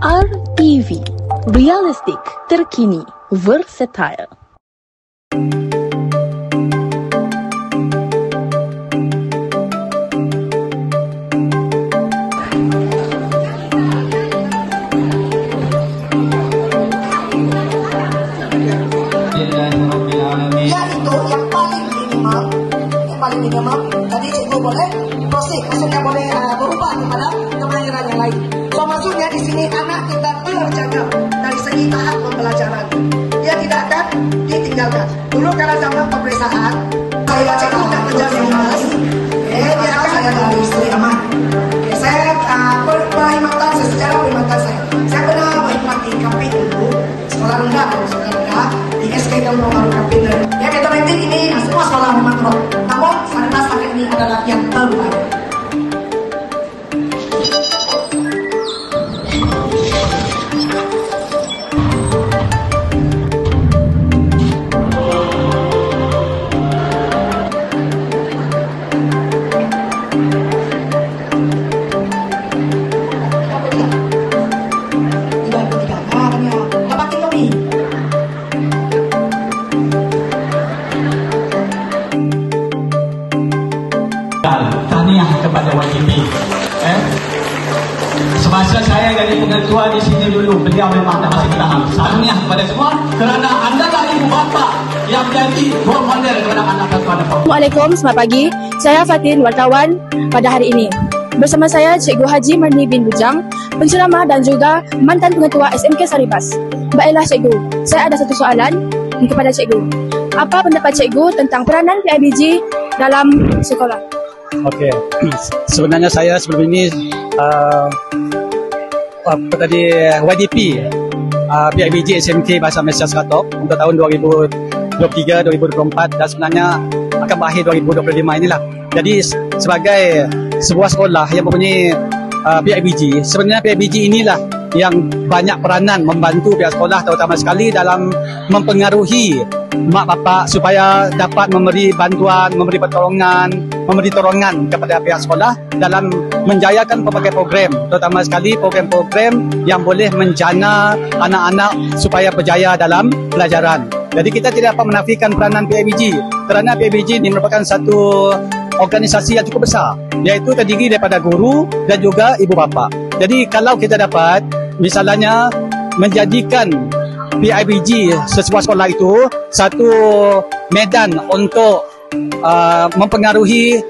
RTV, realistik, terkini, versatile. Tadi cikgu boleh proceed, maksudnya boleh berubah kepada kemahiran yang lain. So maksudnya di sini anak kita terjaga dari segi tahap pembelajaran. Dia tidak akan ditinggalkan. Dulu karena zaman pemeriksaan, saya cikgu dan kerja di kelas, dia akan saya dari istri aman. Saya perkhidmatan saya secara perkhidmatan saya pernah berkhidmat di Kapit dulu, sekolah rendah kalau sekolah rendah di SK Kampung Baru Kapit. Ya kita nanti ini semua sekolah memang top. Namun Sarana Sakit ini adalah yang terbaik. Tahniah kepada YTP. Semasa saya jadi pengetua di sini dulu, beliau memang dah masih tahap. Tahniah kepada semua kerana anda lah ibu bapa yang jadi role model kepada anak tuan. Assalamualaikum, selamat pagi. Saya Fatin, wartawan pada hari ini. Bersama saya Cikgu Haji Marni bin Bujang, penceramah dan juga mantan pengetua SMK Saribas. Baiklah Cikgu, saya ada satu soalan kepada Cikgu. Apa pendapat Cikgu tentang peranan PIBG dalam sekolah? Okey, sebenarnya saya sebelum ini YDP PIBG SMK Bahasa Malaysia Sekatok untuk tahun 2023-2024 dan sebenarnya akan berakhir 2025 inilah. Jadi sebagai sebuah sekolah yang mempunyai PIBG, sebenarnya PIBG inilah yang banyak peranan membantu pihak sekolah terutama sekali dalam mempengaruhi mak bapak supaya dapat memberi bantuan, memberi pertolongan, memberi dorongan kepada pihak sekolah dalam menjayakan pelbagai program, terutama sekali program-program yang boleh menjana anak-anak supaya berjaya dalam pelajaran. Jadi kita tidak dapat menafikan peranan PIBG kerana PIBG ini merupakan satu organisasi yang cukup besar, iaitu terdiri daripada guru dan juga ibu bapa. Jadi kalau kita dapat misalnya menjadikan PIBG sesebuah sekolah itu satu medan untuk mempengaruhi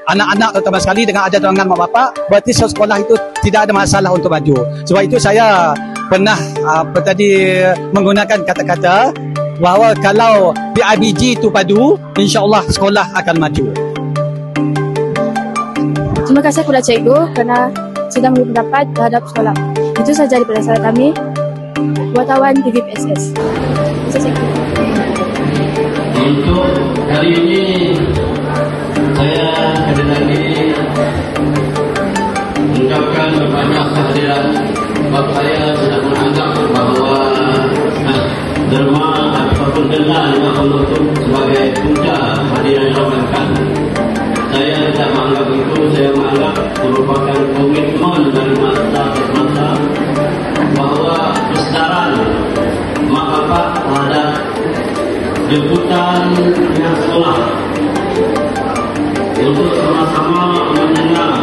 anak-anak terutama sekali dengan ada dorongan mak bapak, berarti sekolah itu tidak ada masalah untuk maju. Sebab itu saya pernah menggunakan kata-kata bahawa kalau PIBG itu padu, insya-Allah sekolah akan maju. Terima kasih kepada Cikgu kerana sudah memberi pendapat terhadap sekolah. Itu sahaja daripada saya kami, wartawan TVPSS. Terima kasih Cikgu. Untuk hari ini saya lagi mengucapkan banyak kehadiran sebab saya sudah menganggap bahawa derma ataupun denda 50 itu sebagai punca hadiran Ramadan. Saya tidak menganggap itu, saya menganggap merupakan komitmen dari masa ke masa bahawa kesedaran mak bapak terhadap jemputan dengan sekolah untuk sama-sama mendengar